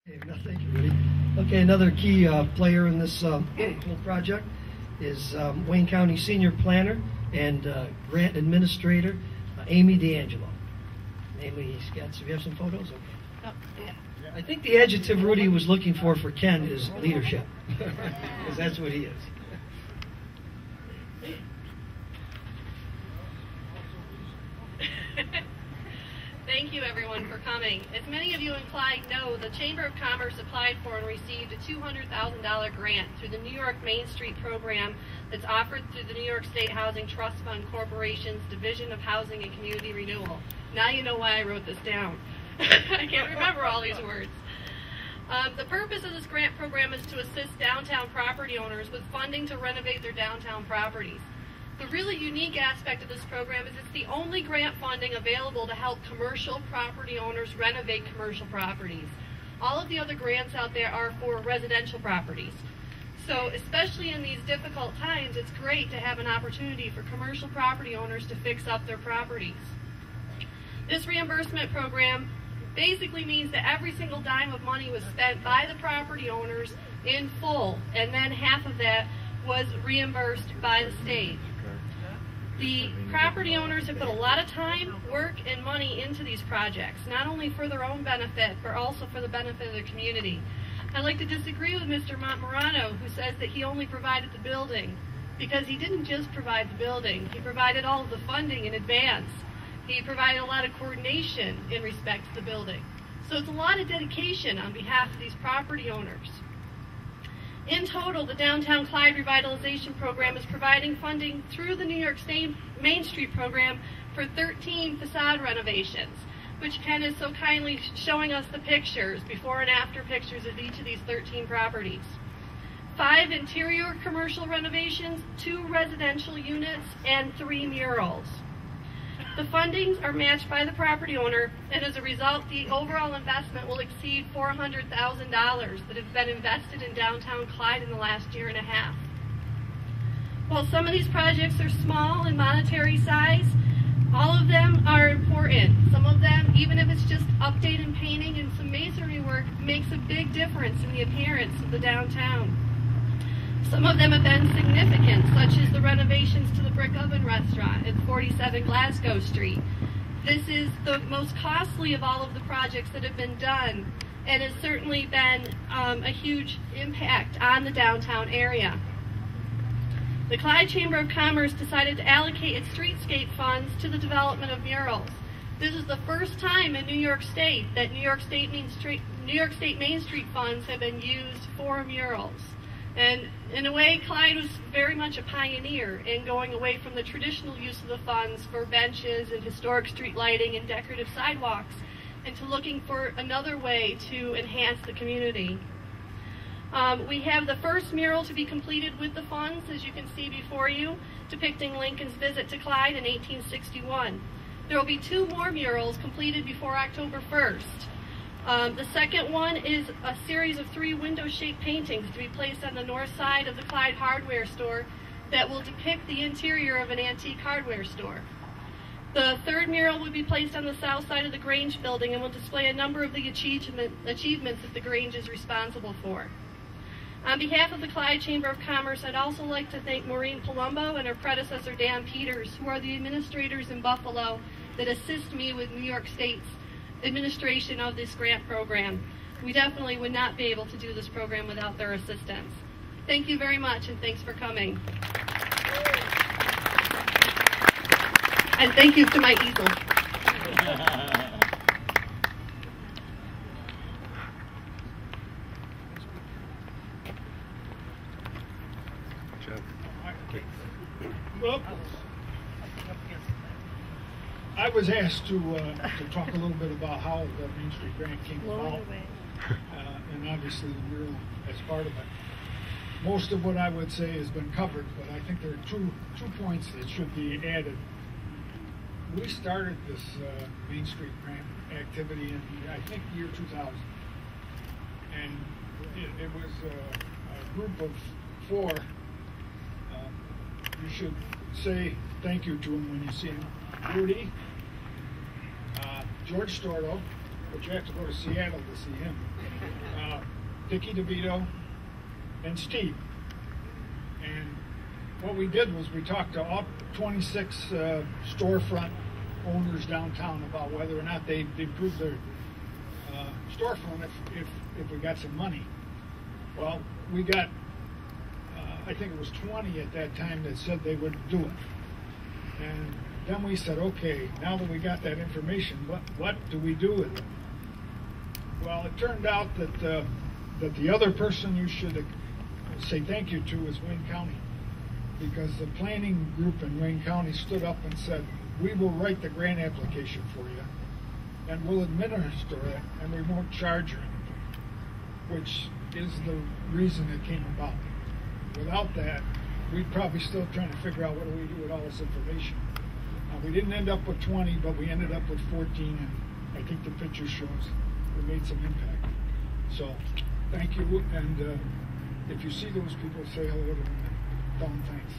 Okay, no, thank you, Rudy. Okay, another key player in this whole project is Wayne County Senior Planner and Grant Administrator, Amy D'Angelo. Amy, we have some photos? Okay. Oh, yeah. I think the adjective Rudy was looking for Ken is leadership, because that's what he is. Thank you, everyone, for coming. As many of you in Clyde know, the Chamber of Commerce applied for and received a $200,000 grant through the New York Main Street program that's offered through the New York State Housing Trust Fund Corporation's Division of Housing and Community Renewal. Now you know why I wrote this down. I can't remember all these words. The purpose of this grant program is to assist downtown property owners with funding to renovate their downtown properties. The really unique aspect of this program is it's the only grant funding available to help commercial property owners renovate commercial properties. All of the other grants out there are for residential properties. So especially in these difficult times, it's great to have an opportunity for commercial property owners to fix up their properties. This reimbursement program basically means that every single dime of money was spent by the property owners in full, and then half of that was reimbursed by the state. The property owners have put a lot of time, work, and money into these projects, not only for their own benefit, but also for the benefit of the community. I'd like to disagree with Mr. Montmorano, who says that he only provided the building, because he didn't just provide the building. He provided all of the funding in advance. He provided a lot of coordination in respect to the building. So it's a lot of dedication on behalf of these property owners. In total, the Downtown Clyde Revitalization Program is providing funding through the New York State Main Street Program for 13 facade renovations, which Ken is so kindly showing us the pictures, before and after pictures of each of these 13 properties. 5 interior commercial renovations, 2 residential units, and 3 murals. The fundings are matched by the property owner, and as a result, the overall investment will exceed $400,000 that have been invested in downtown Clyde in the last year and a half. While some of these projects are small in monetary size, all of them are important. Some of them, even if it's just update and painting and some masonry work, makes a big difference in the appearance of the downtown. Some of them have been significant, such as the renovations to the Brick Oven restaurant at 47 Glasgow Street. This is the most costly of all of the projects that have been done, and has certainly been a huge impact on the downtown area. The Clyde Chamber of Commerce decided to allocate its streetscape funds to the development of murals. This is the first time in New York State that New York State Main Street funds have been used for murals. And in a way, Clyde was very much a pioneer in going away from the traditional use of the funds for benches and historic street lighting and decorative sidewalks, into looking for another way to enhance the community. We have the first mural to be completed with the funds, as you can see before you, depicting Lincoln's visit to Clyde in 1861. There will be 2 more murals completed before October 1st. The second one is a series of 3 window-shaped paintings to be placed on the north side of the Clyde hardware store that will depict the interior of an antique hardware store. The third mural will be placed on the south side of the Grange building and will display a number of the achievements that the Grange is responsible for. On behalf of the Clyde Chamber of Commerce, I'd also like to thank Maureen Palumbo and her predecessor Dan Peters, who are the administrators in Buffalo that assist me with New York State's administration of this grant program. We definitely would not be able to do this program without their assistance. Thank you very much, and thanks for coming. And thank you to my easel. Well, I was asked to talk a little bit about how the Main Street Grant came about, and obviously the mural as part of it. Most of what I would say has been covered, but I think there are two points that should be added. We started this Main Street Grant activity in, I think, year 2000, and it was a group of 4. You should say thank you to them when you see them. Rudy, George Stordo, but you have to go to Seattle to see him. Dickie DeVito and Steve. And what we did was we talked to all 26 storefront owners downtown about whether or not they'd improve their storefront if we got some money. Well, we got, I think it was 20 at that time that said they would do it. And then we said, okay, now that we got that information, what do we do with it? Well, it turned out that the other person you should say thank you to is Wayne County, because the planning group in Wayne County stood up and said, we will write the grant application for you, and we'll administer it, and we won't charge you anything, which is the reason it came about. Without that, we'd probably still trying to figure out what do we do with all this information. We didn't end up with 20, but we ended up with 14, and I think the picture shows we made some impact. So, thank you, and if you see those people, say hello to them and tell them thanks.